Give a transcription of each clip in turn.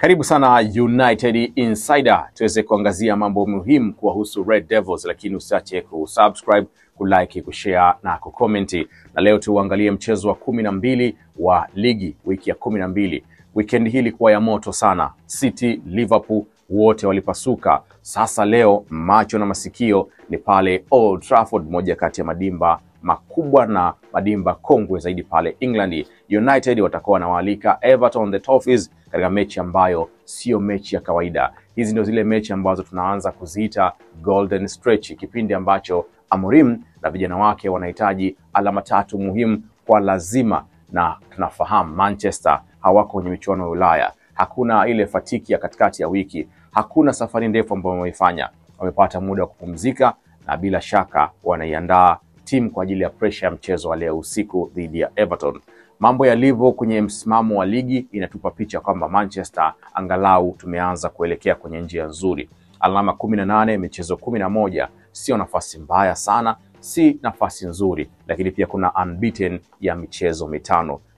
Karibu sana United Insider, tuweze kuangazia mambo muhimu kuhusu Red Devils, lakini usiache kusubscribe, kulike, kushare na kucomment. Na leo tuangalie mchezo wa 12 wa ligi wiki ya 12. Weekend hii ilikuwa ya moto sana. City, Liverpool wote walipasuka. Sasa leo macho na masikio ni pale Old Trafford, moja kati ya madimba makubwa na madimba kongwe zaidi pale England. United watakuwa wanawaalika Everton the Toffees katika mechi ambayo sio mechi ya kawaida. Hizi ndio zile mechi ambazo tunaanza kuziita golden stretch, kipindi ambacho Amorim na vijana wake wanahitaji alama tatu muhimu kwa lazima, na tunafahamu Manchester hawako kwenye michuano ya Ulaya. Hakuna ile fatiki ya katikati ya wiki, hakuna safari ndefu ambayo wameifanya. Wamepata muda wa kupumzika na bila shaka wanaiandaa timu kwa ajili ya pressure ya mchezo wa leo usiku dhidi ya Everton. Mambo yalivyo kwenye msimamo wa ligi inatupa picha kwamba Manchester angalau tumeanza kuelekea kwenye njia nzuri. Alama 18, michezo 11, sio nafasi mbaya sana, si nafasi nzuri, lakini pia kuna unbeaten ya michezo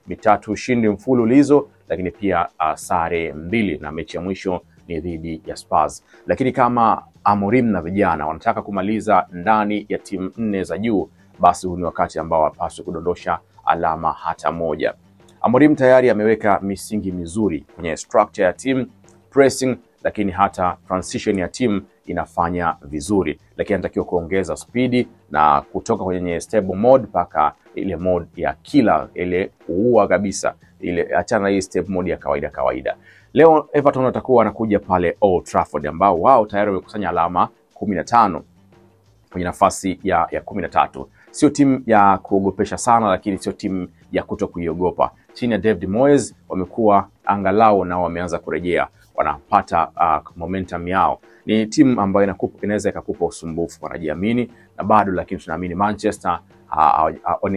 mitatu ushindi mfululizo, lakini pia sare 2, na mechi ya mwisho ni dhidi ya Spurs. Lakini kama Amorim na vijana wanataka kumaliza ndani ya timu 4 za juu, basi huu ni wakati ambao hapaswi kudondosha alama hata moja. Amorim tayari ameweka misingi mizuri kwenye structure ya team, pressing, lakini hata transition ya team inafanya vizuri, lakini anatakiwa kuongeza speed na kutoka kwenye stable mode mpaka ile mode ya killer, ile kuua kabisa, ile achana hii stable mode ya kawaida. Leo Everton watakuwa wanakuja pale Old Trafford, ambao wao tayari wamekusanya alama 15 kwenye nafasi ya 13. Sio timu ya kuogopesha sana, lakini sio timu ya kutokuiogopa. Chini ya David Moyes wamekuwa angalau na wameanza kurejea, wanapata momentum yao. Ni timu ambayo inaweza ikakupa usumbufu, wanajiamini na bado, lakini tunaamini Manchester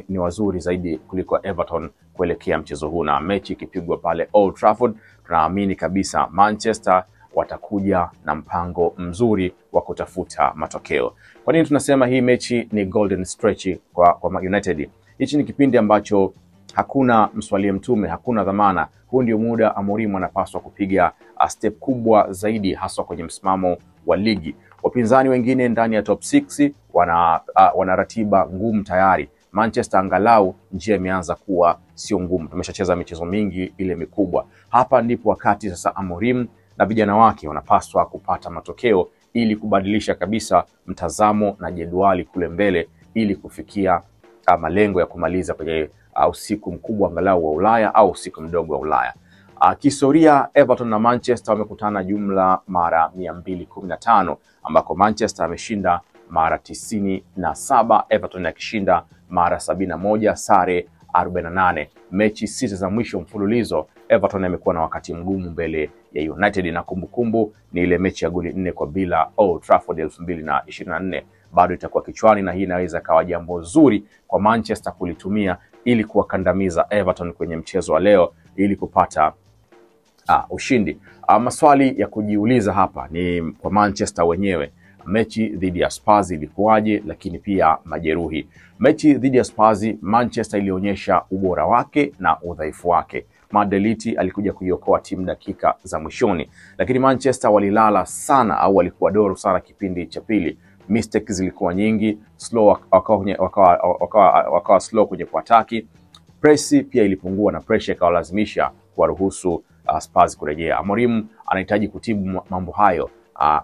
ni wazuri zaidi kuliko Everton kuelekea mchezo huu, na mechi ikipigwa pale Old Trafford tunaamini kabisa Manchester watakuja na mpango mzuri wa kutafuta matokeo. Kwa nini tunasema hii mechi ni golden stretch kwa United? Hichi ni kipindi ambacho hakuna mswalie mtume, hakuna dhamana. Huu ndio muda Amorim anapaswa kupiga step kubwa zaidi, haswa kwenye msimamo wa ligi. Wapinzani wengine ndani ya top 6 wana ratiba ngumu tayari. Manchester angalau njia imeanza kuwa sio ngumu, tumeshacheza michezo mingi ile mikubwa. Hapa ndipo wakati sasa Amorim na vijana wake wanapaswa kupata matokeo ili kubadilisha kabisa mtazamo na jedwali kule mbele, ili kufikia malengo ya kumaliza kwenye usiku mkubwa angalau wa Ulaya au usiku mdogo wa Ulaya. Kihistoria Everton na Manchester wamekutana jumla mara 215, ambako Manchester ameshinda mara 97, Everton akishinda mara 71, sare 48. Mechi 6 za mwisho mfululizo Everton amekuwa na wakati mgumu mbele ya United, na kumbukumbu ni ile mechi ya goli 4-0 Old Trafford 2024. Bado itakuwa kichwani, na hii inaweza kawa jambo zuri kwa Manchester kulitumia ili kuwakandamiza Everton kwenye mchezo wa leo ili kupata ushindi. Maswali ya kujiuliza hapa ni kwa Manchester wenyewe. Mechi dhidi ya Spurs ilikuwaje? Lakini pia majeruhi. Mechi dhidi ya Spurs Manchester ilionyesha ubora wake na udhaifu wake. Madeliti alikuja kuiokoa timu dakika za mwishoni, lakini Manchester walilala sana au walikuwa doro sana kipindi cha pili. Mistakes zilikuwa nyingi, slow wakawa slow kwenye kuataki. Press pia ilipungua na pressure ikawalazimisha kuwaruhusu Spurs kurejea. Amorim anahitaji kutibu mambo hayo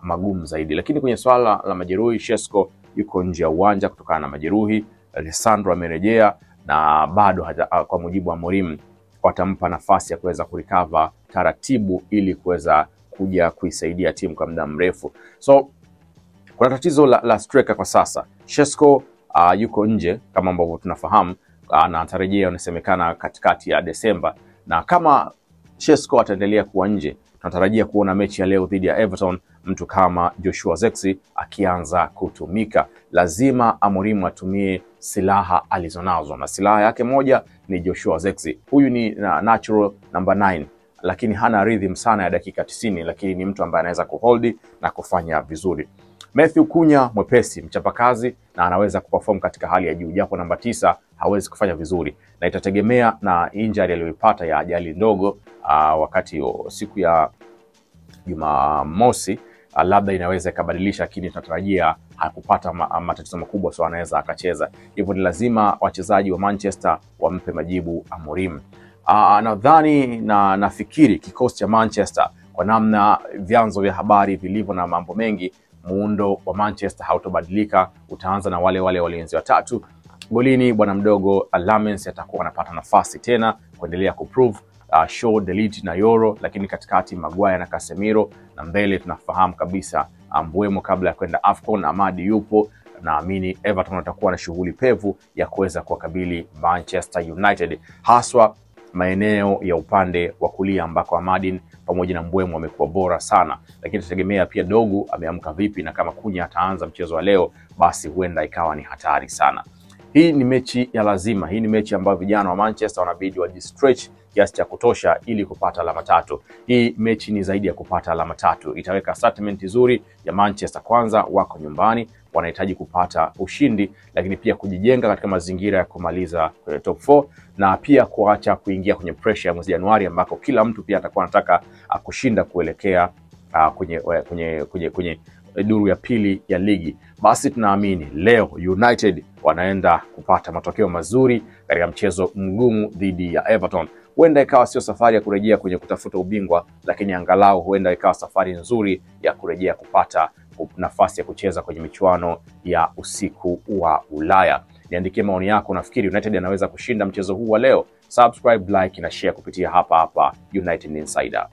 magumu zaidi. Lakini kwenye swala la majeruhi, Shesko yuko nje ya uwanja kutokana na majeruhi. Alessandro amerejea na bado kwa mujibu wa Amorim watampa nafasi ya kuweza kurecover taratibu ili kuweza kuja kuisaidia timu kwa muda mrefu. So kuna tatizo la striker kwa sasa. Shesko yuko nje kama ambavyo tunafahamu, na atarejea inasemekana katikati ya Desemba, na kama Shesko ataendelea kuwa nje, tunatarajia kuona mechi ya leo dhidi ya Everton mtu kama Joshua Zexi akianza kutumika. Lazima Amorim atumie silaha alizonazo, na silaha yake moja ni Joshua Zexi. Huyu ni natural number 9, lakini hana rhythm sana ya dakika 90, lakini ni mtu ambaye anaweza kuhold na kufanya vizuri. Matthew Cunha mwepesi, mchapakazi, na anaweza kuperform katika hali ya juu, japo namba 9 hawezi kufanya vizuri, na itategemea na injury aliyopata ya ajali ndogo wakati siku ya Jumamosi, labda inaweza ikabadilisha, lakini tunatarajia hakupata matatizo makubwa, so anaweza akacheza. Hivyo ni lazima wachezaji wa Manchester wampe majibu Amorim. Nadhani na nafikiri kikosi cha Manchester, kwa namna vyanzo vya habari vilivyo na mambo mengi, muundo wa Manchester hautobadilika. Utaanza na wale walinzi watatu. Golini bwana mdogo Lamens atakuwa anapata nafasi tena kuendelea kuprove Shaw, Delete na Yoro, lakini katikati Maguire na Casemiro, na mbele tunafahamu kabisa Mbeumo kabla ya kwenda AFCON. Amadi yupo. Naamini Everton watakuwa na shughuli pevu ya kuweza kuwakabili Manchester United, haswa maeneo ya upande wa kulia ambako Amadi pamoja na Mbeumo wamekuwa bora sana, lakini tutegemea pia Dogu ameamka vipi, na kama Kunya ataanza mchezo wa leo, basi huenda ikawa ni hatari sana. Hii ni mechi ya lazima. Hii ni mechi ambayo vijana wa Manchester wanabidi wajistretch kiasi cha kutosha ili kupata alama 3. Hii mechi ni zaidi ya kupata alama 3. Itaweka statement nzuri ya Manchester. Kwanza wako nyumbani, wanahitaji kupata ushindi, lakini pia kujijenga katika mazingira ya kumaliza kwenye top 4, na pia kuacha kuingia kwenye pressure ya mwezi Januari ambako kila mtu pia atakuwa anataka kushinda kuelekea kwenye duru ya pili ya ligi. Basi tunaamini leo United wanaenda kupata matokeo mazuri katika mchezo mgumu dhidi ya Everton. Huenda ikawa sio safari ya kurejea kwenye kutafuta ubingwa, lakini angalau huenda ikawa safari nzuri ya kurejea kupata nafasi ya kucheza kwenye michuano ya usiku wa Ulaya. Niandikie maoni yako, nafikiri United anaweza kushinda mchezo huu wa leo. Subscribe, like na share kupitia hapa United Insider.